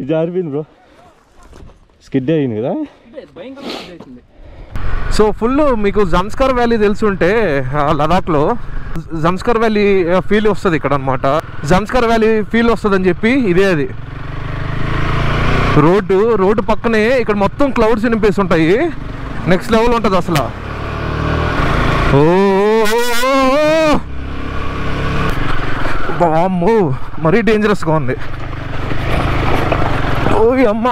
జారిపోయింది bro, skid అయింది కదా. సో ఫుల్ మీకు జంస్కర్ వ్యాలీ తెలుసుంటే లదాఖ్లో జంస్కర్ వ్యాలీ ఫీల్ వస్తుంది ఇక్కడ అనమాట. జంస్కర్ వ్యాలీ ఫీల్ వస్తుంది అని చెప్పి ఇదే అది రోడ్డు పక్కనే ఇక్కడ మొత్తం క్లౌడ్స్ నింపేసి ఉంటాయి. నెక్స్ట్ లెవెల్ ఉంటుంది అసలు. ఓ బామ్మో, మరీ డేంజరస్గా ఉంది. ఓ అమ్మ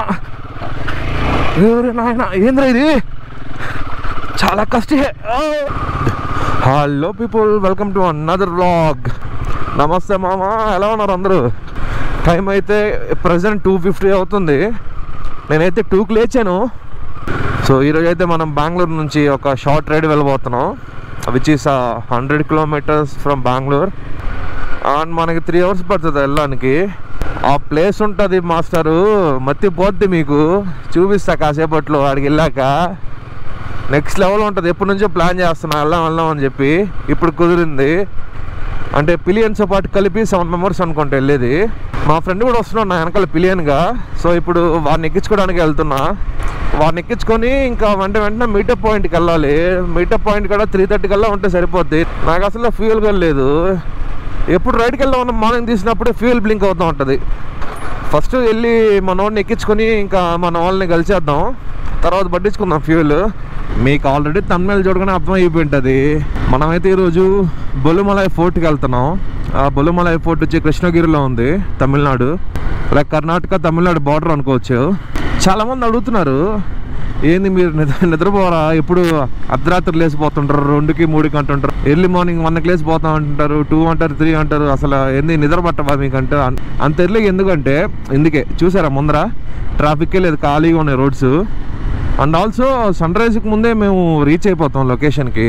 నాయన, ఏంద్రా ఇది, చాలా కష్టం. Hello people, welcome to another vlog. నమస్తే మామ, ఎలా ఉన్నారు అందరూ? టైం అయితే ప్రజెంట్ 2:50 అవుతుంది. నేనైతే 2కి లేచాను. సో ఈరోజు అయితే మనం బెంగళూరు నుంచి ఒక షార్ట్ రైడ్ వెళ్ళబోతున్నాం, which is 100 kilometers from Bengaluru. And మనకి 3 hours పడుతుంది వెళ్ళడానికి. ఆ ప్లేస్ ఉంటుంది మాస్టరు, మర్చిపోద్ది, మీకు చూపిస్తా కాసేపట్లో. అక్కడికి వెళ్ళాక నెక్స్ట్ లెవెల్ ఉంటుంది. ఎప్పటి నుంచో ప్లాన్ చేస్తున్నా వెళ్దాం అని చెప్పి, ఇప్పుడు కుదిరింది. అంటే పిలియన్స్తో పాటు కలిపి 7 members అనుకుంటే వెళ్ళేది. మా ఫ్రెండ్ కూడా వస్తున్నాడు నా వెనకాల పిలియన్గా. సో ఇప్పుడు వాడిని ఎక్కించుకోవడానికి వెళ్తున్నా. వాడిని ఎక్కించుకొని ఇంకా వెంటనే మీటప్ పాయింట్కి వెళ్ళాలి. మీటప్ పాయింట్ కూడా 3:30 కల్లా ఉంటే సరిపోద్ది. నాకు అసలు ఫ్యూయల్ కూడా లేదు. ఎప్పుడు రైడ్కి వెళ్దామన్నా మార్నింగ్ తీసినప్పుడే ఫ్యూయల్ బ్లింక్ అవుతూ ఉంటుంది. ఫస్ట్ వెళ్ళి మన వాడిని ఎక్కించుకొని ఇంకా మన వాళ్ళని కలిసేద్దాం, తర్వాత పట్టించుకుందాం ఫ్యూయల్. మీకు ఆల్రెడీ తమిళనాడు చూడగానే అర్థం అయిపోయి ఉంటుంది. మనమైతే ఈరోజు బొలుమలై ఫోర్ట్కి వెళ్తున్నాం. ఆ బొలుమలై ఫోర్ట్ వచ్చి కృష్ణగిరిలో ఉంది, తమిళనాడు. లైక్ కర్ణాటక తమిళనాడు బార్డర్ అనుకోవచ్చు. చాలామంది అడుగుతున్నారు, ఏంది మీరు నిద్రపోరా, ఎప్పుడు అర్ధరాత్రి లేసిపోతుంటారు, 2కి 3కి అంటుంటారు, ఎర్లీ మార్నింగ్ 1కి లేసిపోతా అంటుంటారు, 2 అంటారు, 3 అంటారు, అసలు ఏంది నిద్ర పట్టవా మీకంటే? అంత ఎర్లీ ఎందుకంటే ఇందుకే చూసారా, ముందర ట్రాఫిక్కే లేదు, ఖాళీగా ఉన్నాయి రోడ్స్. అండ్ ఆల్సో సన్ రైజ్కి ముందే మేము రీచ్ అయిపోతాం లొకేషన్కి.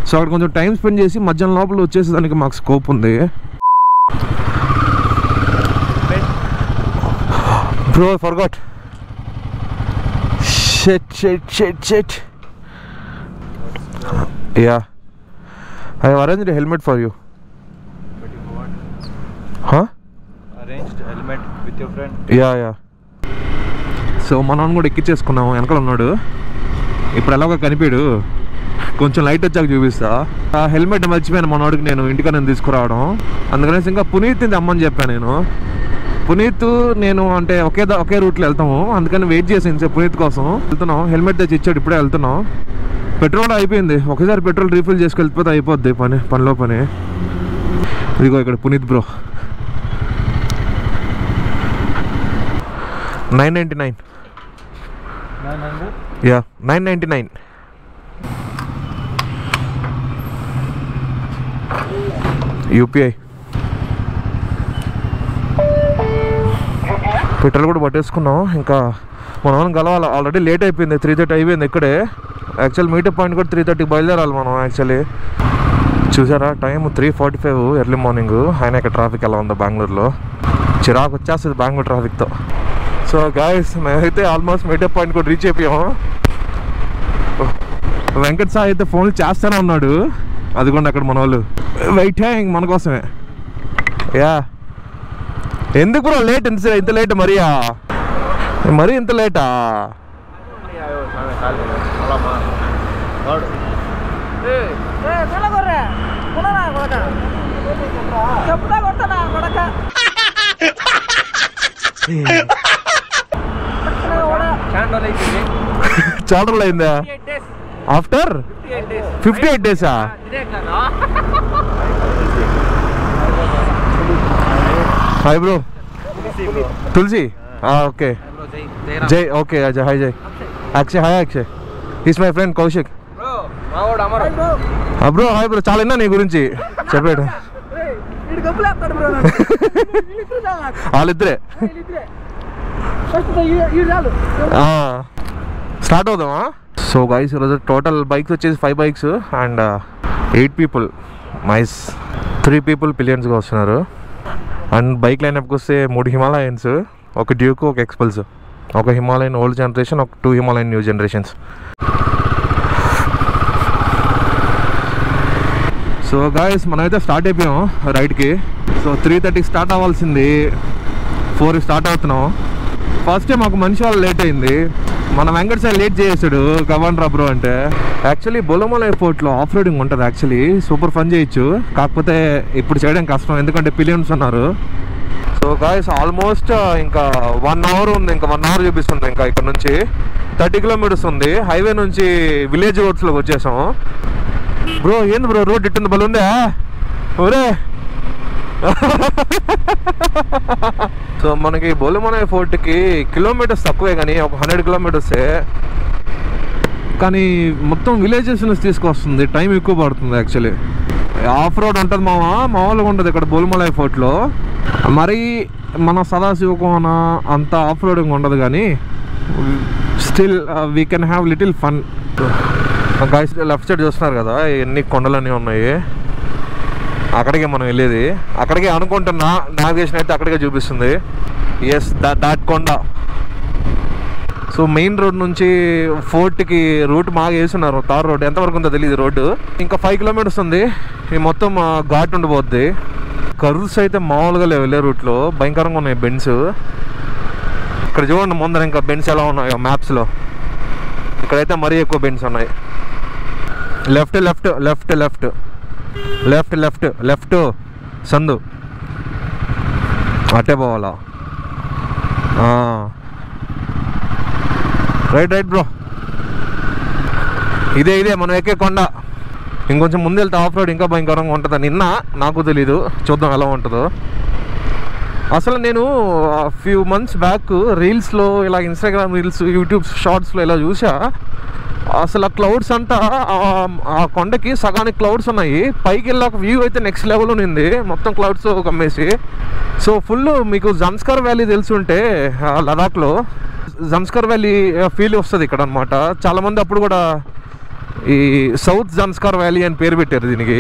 సో అక్కడ కొంచెం టైం స్పెండ్ చేసి మధ్యాహ్నం లోపల వచ్చేసేదానికి మాకు స్కోప్ ఉంది. Bro forgot, shit. Yeah, I have arranged a helmet for you. Huh? Arranged helmet with your friend? Yeah. So మనం కూడా ఎక్కించేసుకున్నాము, వెనకాల ఉన్నాడు. ఇప్పుడు ఎలాగో కనిపాడు, కొంచెం లైట్ వచ్చాక చూపిస్తా. ఆ హెల్మెట్ మర్చిపోయాను మనోడికి నేను ఇంటికన్నా తీసుకురావడం. అందుకనేసి ఇంకా పునీత్ అమ్మని చెప్పాను నేను. పునీత్ నేను అంటే ఒకే రూట్లో వెళ్తాము, అందుకని వెయిట్ చేసాను పునీత్ కోసం. వెళ్తున్నాం, హెల్మెట్ తెచ్చి ఇచ్చాడు, ఇప్పుడే వెళ్తున్నాం. పెట్రోల్ అయిపోయింది, ఒకసారి పెట్రోల్ రీఫిల్ చేసుకెళ్ళిపోతే అయిపోద్ది పనిలో పని. ఇదిగో ఇక్కడ Puneeth bro. 999. Yeah, 999. UPI. Petrol కూడా పట్టేసుకున్నాం. ఇంకా మనం కలవాలి, ఆల్రెడీ లేట్ అయిపోయింది, 3:30 అయిపోయింది ఇక్కడే. యాక్చువల్ మీటప్ పాయింట్ కూడా 3:30కి బయలుదేరాలి మనం. యాక్చువల్లీ చూసారా టైం 3:45 ఎర్లీ మార్నింగ్. అయినా ఇక్కడ ట్రాఫిక్ ఎలా ఉందో బెంగళూరులో, చిరాకు వచ్చేస్తుంది బెంగళూరు ట్రాఫిక్తో. సో గాయస్, మేమైతే ఆల్మోస్ట్ మీటప్ పాయింట్ కూడా రీచ్ అయిపోయాము. వెంకట్ సాయి అయితే ఫోన్లు చేస్తూనే ఉన్నాడు, అదిగోండి అక్కడ మన వాళ్ళు వెయిటింగ్ మన కోసమే. యా, ఎందుకు బ్రో లేట్, ఇంత లేట్ మరీ ఇంత లేటా? చాలా రోజులు అయిందా? After 58 days? హాయ్ బ్రో, తులసి. ఓకే జై. ఓకే హాయ్ జై. Akshay, hi Akshay. Is my friend Kaushik. Bro hi bro, చాలా విన్నా నీ గురించి చెప్పాడు. వాళ్ళిద్దరే స్టార్ట్ అవుదామా? సో గైస్, ఈరోజు టోటల్ బైక్స్ వచ్చేసి 5 bikes and 8 people. Nice. 3 people పిలియన్స్గా వస్తున్నారు. అండ్ బైక్ లైనప్కి వస్తే 3 హిమాలయన్స్, ఒక డ్యూక్, ఒక ఎక్స్పల్స్, ఒక హిమాలయన్ ఓల్డ్ జనరేషన్, ఒక 2 Himalayan new generations. So so guys మనమైతే స్టార్ట్ అయిపోయాం రైడ్కి. సో 3:30కి స్టార్ట్ అవ్వాల్సింది 4కి స్టార్ట్ అవుతున్నాం. ఫస్ట్ మాకు మనిషి వాళ్ళు లేట్ అయింది. మన వెంకట సార్ లేట్ చేసాడు గవన్ రా బ్రో అంటే. యాక్చువల్లీ బొలమలై ఫోర్ట్లో ఆఫ్ రోడింగ్ ఉంటుంది. యాక్చువల్లీ సూపర్ ఫన్ చేయొచ్చు, కాకపోతే ఇప్పుడు చేయడం కష్టం ఎందుకంటే పిలియన్స్ ఉన్నారు. సో గాయస్ ఆల్మోస్ట్ ఇంకా 1 hour ఉంది, ఇంకా 1 hour చూపిస్తుంది. ఇంకా ఇక్కడ నుంచి 30 kilometers ఉంది. హైవే నుంచి విలేజ్ రోడ్స్లోకి వచ్చేసాం. బ్రో ఏంది బ్రో రోడ్ ఇట్టుంది బలుందా ఒరే. సో మనకి బొలమలై ఫోర్ట్కి కిలోమీటర్స్ తక్కువే కానీ ఒక 100 kilometers, కానీ మొత్తం విలేజెస్ నుంచి తీసుకొస్తుంది. టైం ఎక్కువ పడుతుంది. యాక్చువల్లీ ఆఫ్ రోడ్ ఉంటుంది మామూలుగా ఉంటుంది ఇక్కడ బొలమలై ఫోర్ట్లో. మరి మన సదాశివకోన అంత ఆఫ్ రోడింగ్ ఉండదు, కానీ still we can have little fun. Guys left side చూస్తున్నారు కదా, ఎన్ని కొండలన్నీ ఉన్నాయి. అక్కడికే మనం వెళ్ళేది, అక్కడికే అనుకుంటున్నా. నావిగేషన్ అయితే అక్కడికే చూపిస్తుంది. ఎస్ దాట్ కొండ. సో మెయిన్ రోడ్ నుంచి ఫోర్ట్కి రూట్ బాగా వేస్తున్నారు. తార్ రోడ్ ఎంతవరకు ఉందో తెలియదు రోడ్డు. ఇంకా 5 kilometers ఉంది. ఈ మొత్తం ఘాట్ ఉండిపోద్ది. కర్వ్స్ అయితే మామూలుగా లేవు వెళ్ళే రూట్లో, భయంకరంగా ఉన్నాయి బెండ్స్. ఇక్కడ చూడండి ముందర ఇంకా బెండ్స్ ఎలా ఉన్నాయో మ్యాప్స్లో. ఇక్కడైతే మరీ ఎక్కువ బెండ్స్ ఉన్నాయి. Left left left left left left left సందు అట్టే పోవాలా. Right right bro. ఇదే మనం ఎక్కే కొండ. ఇంకొంచెం ముందు వెళ్తే ఆఫ్ రోడ్ ఇంకా భయంకరంగా ఉంటుంది. నిన్న నాకు తెలీదు, చూద్దాం ఎలా ఉంటుందో. అసలు నేను ఫ్యూ మంత్స్ బ్యాక్ రీల్స్లో ఇలా ఇన్స్టాగ్రామ్ రీల్స్, యూట్యూబ్ షార్ట్స్లో ఇలా చూసా. అసలు ఆ క్లౌడ్స్ అంతా ఆ కొండకి సగానికి క్లౌడ్స్ ఉన్నాయి. పైకి వెళ్ళాక వ్యూ అయితే నెక్స్ట్ లెవెల్ ఉంది, మొత్తం క్లౌడ్స్ కమ్మేసి. సో ఫుల్ మీకు జన్స్కర్ వ్యాలీ తెలుసుంటే లదాఖ్లో జన్స్కర్ వ్యాలీ ఫీల్ వస్తుంది ఇక్కడ అనమాట. చాలామంది అప్పుడు కూడా ఈ సౌత్ జన్స్కర్ వ్యాలీ అని పేరు పెట్టారు దీనికి.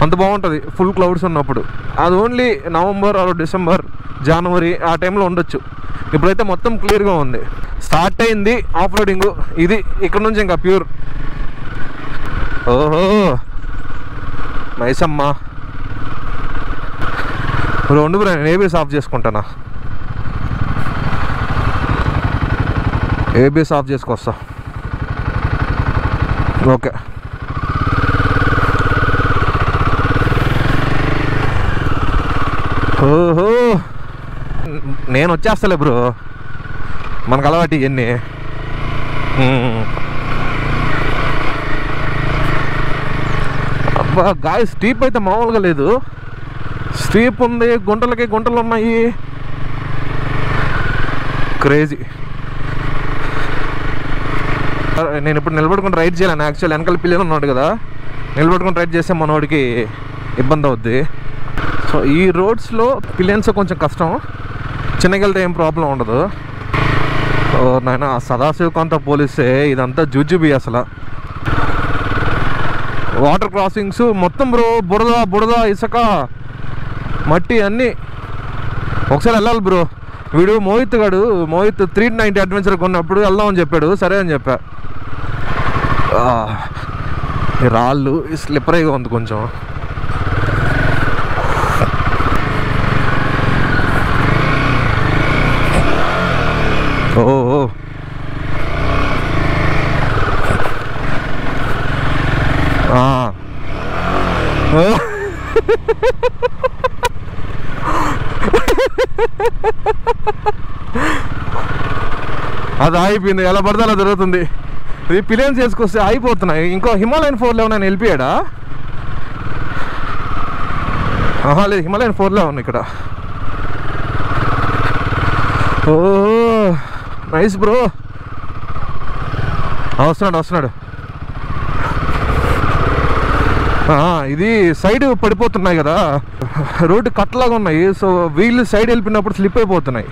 అంత బాగుంటుంది ఫుల్ క్లౌడ్స్ ఉన్నప్పుడు. అది ఓన్లీ నవంబర్ ఆర్ డిసెంబర్, జనవరి ఆ టైంలో ఉండొచ్చు. ఇప్పుడైతే మొత్తం క్లియర్గా ఉంది. స్టార్ట్ అయింది ఆఫ్ రోడింగ్. ఇది ఇక్కడ నుంచి ఇంకా ప్యూర్. ఓహో నైస్ అమ్మా. రెండు నేను ఏబిఎస్ ఆఫ్ చేసుకుంటానా, ఏబిఎస్ ఆఫ్ చేసుకొస్తా. ఓకే ఓహో నేను వచ్చేస్తలే బ్రో, మనకు అలవాటు ఇవన్నీ. అబ్బా గాయ స్టీప్ అయితే మామూలుగా లేదు. స్టీప్ ఉంది, గుంటలకి గుంటలు ఉన్నాయి, క్రేజీ. నేను ఇప్పుడు నిలబడుకుని రైడ్ చేయాలని. యాక్చువల్ వెనకాల పిల్లలు ఉన్నాడు కదా, నిలబడుకుని రైడ్ చేస్తే మనోడికి ఇబ్బంది అవుద్ది. సో ఈ రోడ్స్లో పిలియన్స్ కొంచెం కష్టం, చిన్నగా వెళ్తే ఏం ప్రాబ్లం ఉండదు. నాయన సదాశివకంతా పోలిస్తే ఇదంతా జుజుబి అసలు. వాటర్ క్రాసింగ్స్ మొత్తం బ్రో, బురద బురద, ఇసుక, మట్టి అన్నీ. ఒకసారి వెళ్ళాలి బ్రో. వీడు మోహిత్ 390 అడ్వెంచర్ కొన్నప్పుడు వెళ్దామని చెప్పాడు, సరే అని చెప్పా. రాళ్ళు స్లిప్పరీగా ఉంది కొంచెం. ఓ అది అయిపోయింది, ఎలా పడితే అలా జరుగుతుంది. ఇది పిలియన్స్ చేసుకొస్తే అయిపోతున్నాయి. ఇంకో హిమాలయన్ 411 వెళ్ళిపోయాడా? లేదు, హిమాలయన్ 411 ఇక్కడ. ఓ నైస్ బ్రో. వస్తున్నాడు. ఇది సైడ్ పడిపోతున్నాయి కదా, రోడ్డు కట్లాగా ఉన్నాయి. సో వీళ్ళు సైడ్ వెళ్ళిపోయినప్పుడు స్లిప్ అయిపోతున్నాయి.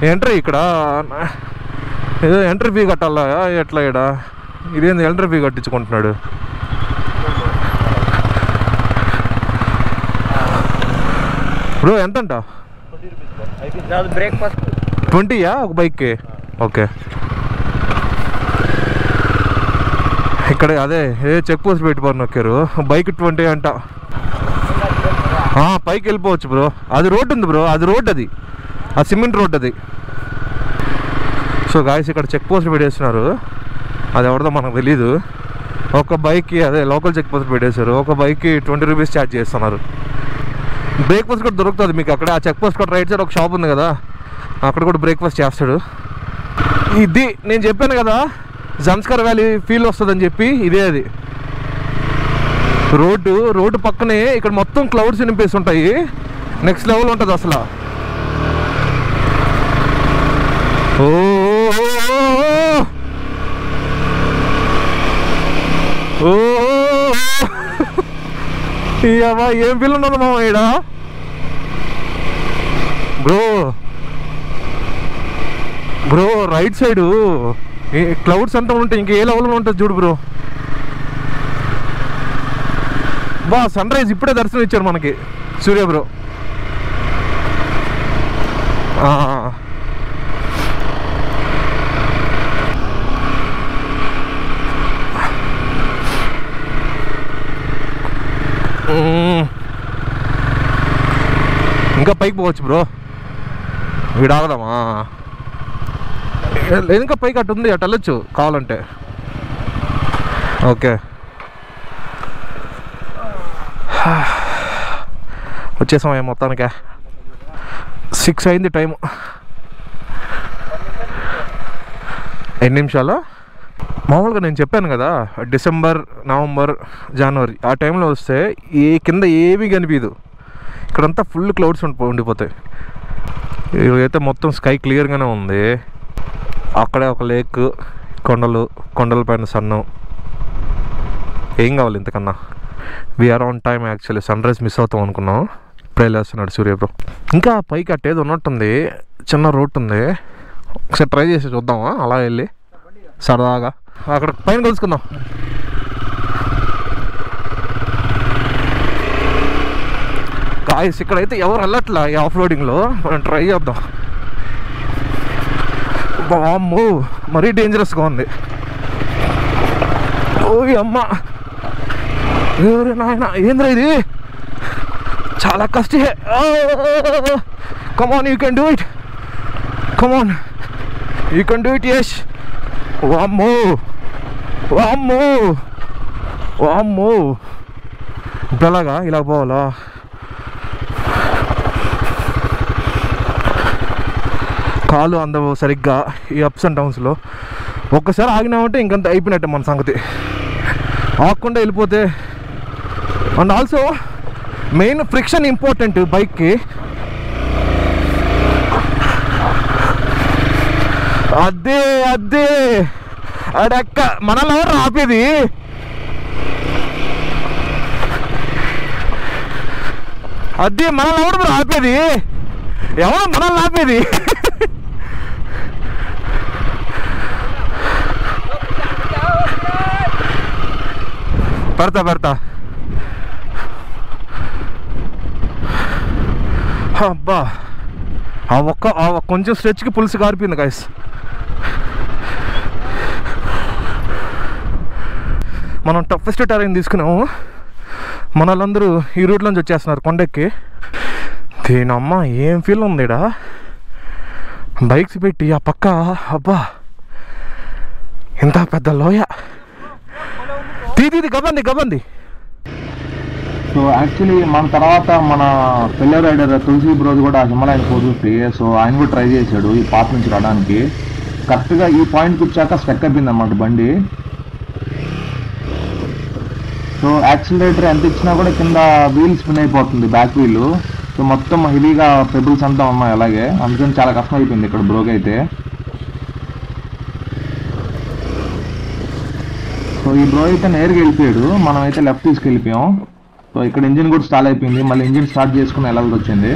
ఎంట్రీ ఇక్కడ ఏదో ఎంట్రీ ఫీ కట్టాలా ఎట్లా? ఇక్కడ ఇదేంది ఎంట్రీ ఫీ కట్టించుకుంటున్నాడు. బ్రో ఎంతంట? 20యా ఒక బైక్కి? ఓకే. ఇక్కడ అదే చెక్ పోస్ట్ పెట్టి నొక్కారు. బైక్ 20 అంట. పైకి వెళ్ళిపోవచ్చు బ్రో. అది రోడ్ ఉంది బ్రో, అది రోడ్, అది సిమెంట్ రోడ్ అది. సో గాయస్ ఇక్కడ చెక్ పోస్ట్ పెట్టేస్తున్నారు. అది ఎవరిదో మనకు తెలీదు. ఒక బైక్కి అదే లోకల్ చెక్ పోస్ట్ పెట్టేశారు. ఒక బైక్కి 20 రూపీస్ ఛార్జ్ చేస్తున్నారు. బ్రేక్ఫాస్ట్ కూడా దొరుకుతుంది మీకు అక్కడ. ఆ చెక్ పోస్ట్ కూడా రైట్ సైడ్ ఒక షాప్ ఉంది కదా, అక్కడ కూడా బ్రేక్ఫాస్ట్ చేస్తాడు. ఇది నేను చెప్పాను కదా జన్స్కర్ వ్యాలీ ఫీల్ వస్తుందని చెప్పి, ఇదే అది. రోడ్డు పక్కనే ఇక్కడ మొత్తం క్లౌడ్స్ నింపేసి ఉంటాయి. నెక్స్ట్ లెవెల్ ఉంటుంది అసలు. ఏం ఫీల్ ఉన్నది మామ ఈడ బ్రో. రైట్ సైడు క్లౌడ్స్ అంతా ఉంటాయి. ఇంకే లెవెల్లో ఉంటుంది చూడు బ్రో. సన్ రైజ్ ఇప్పుడే దర్శనం ఇచ్చారు మనకి సూర్య బ్రో. ఇంకా పైకి పోవచ్చు బ్రో. వీడు ఆగదామా? లేదు, ఇంకా పైకి అటు ఉంది, అటు వెళ్ళొచ్చు కావాలంటే. ఓకే వచ్చేసాం మొత్తానికే. 6 అయింది టైము. 8 నిమిషాలు. మామూలుగా నేను చెప్పాను కదా డిసెంబర్, నవంబర్, జనవరి ఆ టైంలో వస్తే కింద ఏమీ కనిపించదు. ఇక్కడంతా ఫుల్ క్లౌడ్స్ ఉండిపోతాయి. ఇదైతే మొత్తం స్కై క్లియర్గానే ఉంది. అక్కడే ఒక లేక్, కొండల పైన సన్ను. ఏం కావాలి ఇంతకన్నా? We're on time. Actually sunrise miss అవుతాం అనుకున్నాం. ఇప్పుడే లేస్తున్నాడు సూర్య బ్రో. ఇంకా పైకి అట్టేది ఉన్నట్టుంది, చిన్న రోడ్ ఉంది. ఒకసారి ట్రై చేసి చూద్దామా అలా వెళ్ళి సరదాగా? అక్కడ పైన కలుసుకుందాం. గాయ్స్ ఇక్కడైతే ఎవరు వెళ్ళట్లా ఈ ఆఫ్ రోడింగ్లో. మనం ట్రై చేద్దాం. అమ్మో మరీ డేంజరస్గా ఉంది. ఓయ్ అమ్మ, ఎవరు నాయన, ఏంద్రా ఇది? చాలా కష్టమే. Come on, you can do it. Come on, you can do it. Yes. వామ్మో వామ్మో వామ్మో. ఇలాగా ఇలా పోవాలా? కాలు అందవు సరిగ్గా ఈ అప్స్ అండ్ డౌన్స్లో. ఒక్కసారి ఆగినామంటే ఇంకంత అయిపోయినట్టే మన సంగతి. ఆగకుండా వెళ్ళిపోతే. And also main friction important బైక్కి. అదే అడక్క మనలో ఎవరు ఆపేది? అదే మనల్ని ఎవరు ఆపేది? ఎవరు మనల్ని ఆపేది? పెడతా అబ్బా. ఆ కొంచెం స్ట్రెచ్కి పులుసు కారిపోయింది గాయస్. మనం టఫెస్ట్ టెరైన్ తీసుకున్నాము. మన వాళ్ళందరూ ఈ రూట్లోంచి వచ్చేస్తున్నారు కొండెక్కి. దీనమ్మ ఏం ఫీల్ ఉంది ఈడ బైక్స్ పెట్టి ఆ పక్క. అబ్బా ఇంత పెద్ద లోయ. తీది గబంది. సో యాక్చువల్లీ మన తర్వాత మన ఫెల్లో రైడర్ తులసి బ్రోజ్ కూడా హిమాలయన్ 450. సో ఆయన కూడా ట్రై చేశాడు ఈ పాత్ నుంచి రావడానికి. కరెక్ట్గా ఈ పాయింట్కి వచ్చాక స్టక్ అయిపోయింది అన్నమాట బండి. సో యాక్సిలరేటర్ ఎంత ఇచ్చినా కూడా కింద వీల్ స్పిన్ అయిపోతుంది, బ్యాక్ వీల్. సో మొత్తం హెవీగా పెబుల్స్ అంతా ఉన్నాయి అలాగే. అందుకని చాలా కష్టం అయిపోయింది ఇక్కడ బ్రోకి అయితే. సో ఈ బ్రో అయితే నేరుగా వెళ్ళిపోయాడు, మనం అయితే లెఫ్ట్ తీసుకెళ్ళిపోయాం. సో ఇక్కడ ఇంజిన్ కూడా స్టార్ట్ అయిపోయింది. మళ్ళీ ఇంజిన్ స్టార్ట్ చేసుకుని వెళ్ళాల్సి వచ్చింది.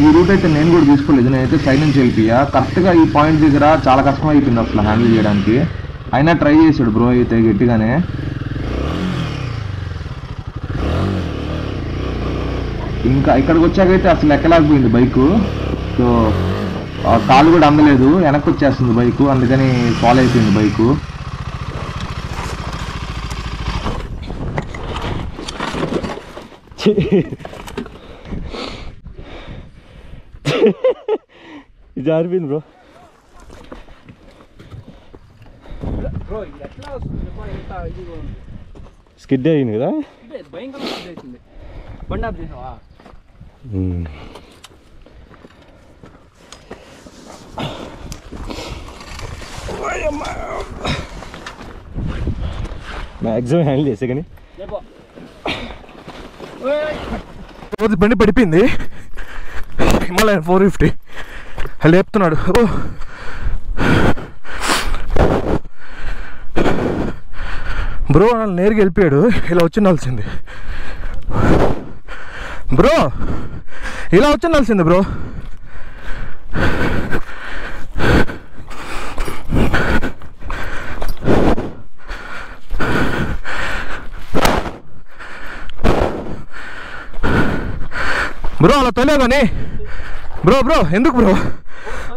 ఈ రూట్ అయితే నేను కూడా తీసుకోలేదు, నేనైతే సైడ్ నుంచి వెళ్ళిపోయా. కరెక్ట్గా ఈ పాయింట్ దగ్గర చాలా కష్టం అయిపోయింది అసలు హ్యాండిల్ చేయడానికి. అయినా ట్రై చేశాడు బ్రో అయితే గట్టిగానే. ఇంకా ఇక్కడికి వచ్చాకైతే అసలు ఎక్కలేకపోయింది బైకు. సో కాలు కూడా అందలేదు, వెనక్కి వచ్చేస్తుంది బైకు, అందుకని ఫాలో అయిపోయింది బైకు. జారిపోయింది బ్రో. స్కిడ్ అయింది కదా. మ్యాక్సిమం హ్యాండిల్ చేసే కానీ బండి పడిపోయింది. హిమాలయన్ 450 లేపుతున్నాడు. బ్రో నన్ను నేరుగా వెళ్ళిపోయాడు. ఇలా వచ్చిండాల్సింది బ్రో, ఇలా వచ్చిండాల్సింది బ్రో. బ్రో అలా తొలే కానీ బ్రో. బ్రో ఎందుకు బ్రో?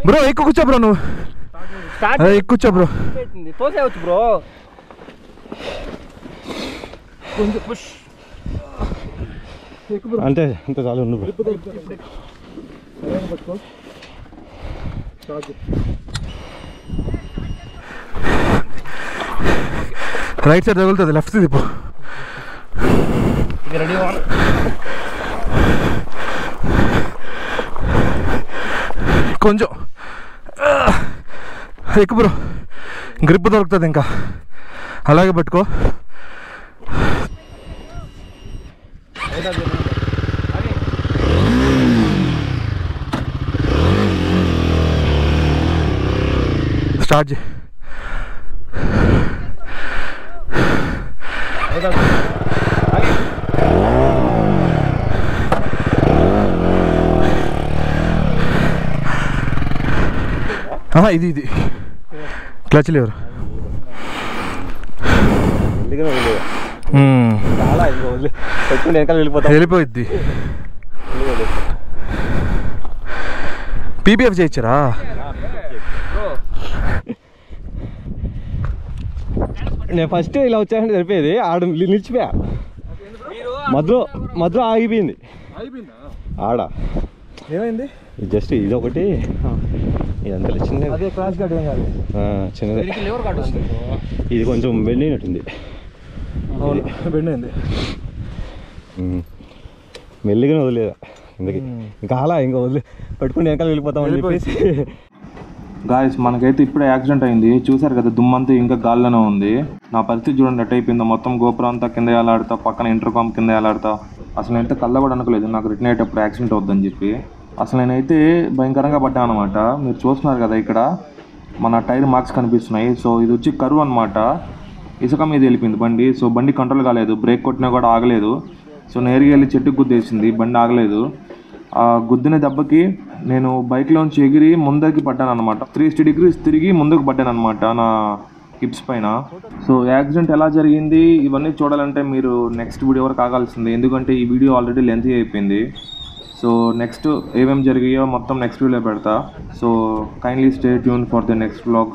బ్రో ఎక్కువ కూర్చో బ్రో, నువ్వు ఎక్కువ కూర్చో బ్రో. తోసేవచ్చు బ్రో, కొంచెం పుష్ అంటే అంత చాలు ఉండు బ్రో. రైట్ సైడ్ తగులుతుంది, లెఫ్ట్ తిప్పు. రెడీ కొంచెం ఎక్కువ బ్రో, గ్రిప్ దొరుకుతుంది. ఇంకా అలాగే పట్టుకో. స్టార్ట్ చేయి. ఇది క్లచ్ లేవరు వెళ్ళిపోయిద్ది. పీపీఎఫ్ చేయించారా? నేను ఫస్ట్ ఇలా వచ్చానంటే సరిపోయేది, ఆడ నిలిచిపోయా, మధ్యలో ఆగిపోయింది. ఆడ ఏమైంది? జస్ట్ ఇది ఒకటి, ఇదంతా చిన్న చిన్నది. ఇది కొంచెం బెండినట్టుంది. బెండింది, మెల్లిగానే వదిలేదా ఇందుకి. ఇంకా అలా ఇంకా వదిలే పట్టుకుని వెనకాల వెళ్ళిపోతామని చెప్పేసి. గాయస్ మనకైతే ఇప్పుడే యాక్సిడెంట్ అయింది, చూసారు కదా, దుమ్మంతా ఇంకా గాల్లోనే ఉంది. నా పరిస్థితి చూడండి ఎట్ అయిపోయిందో. మొత్తం గోపురం అంతా కింద వేలాడుతా, పక్కన ఇంటర్కామ్ కింద వేలాడుతా. అసలు నేనైతే కళ్ళ కూడా అనుకోలేదు నాకు రిటర్న్ అయ్యేటప్పుడు యాక్సిడెంట్ అవుద్దని చెప్పి. అసలు నేనైతే భయంకరంగా పడ్డాను అనమాట. మీరు చూస్తున్నారు కదా ఇక్కడ మన టైర్ మార్క్స్ కనిపిస్తున్నాయి. సో ఇది వచ్చి కరువు అనమాట, ఇసుక మీద వెళ్ళిపోయింది బండి. సో బండి కంట్రోల్ కాలేదు, బ్రేక్ కొట్టినా కూడా ఆగలేదు. సో నేరుగా వెళ్ళి చెట్టుకు గుద్దేసింది, బండి ఆగలేదు. ఆ గుద్దిన దెబ్బకి నేను బైక్లోంచి ఎగిరి ముందరికి పడ్డాను అనమాట. 360 degrees తిరిగి ముందుకు పడ్డాను అనమాట నా హిప్స్ పైన. సో యాక్సిడెంట్ ఎలా జరిగింది ఇవన్నీ చూడాలంటే మీరు నెక్స్ట్ వీడియో వరకు ఆగాల్సిందే, ఎందుకంటే ఈ వీడియో ఆల్రెడీ లెంతీ అయిపోయింది. సో నెక్స్ట్ ఏమేమి జరిగాయో మొత్తం నెక్స్ట్ వీడియోలో పెడతా. So kindly stay tune for the next vlog.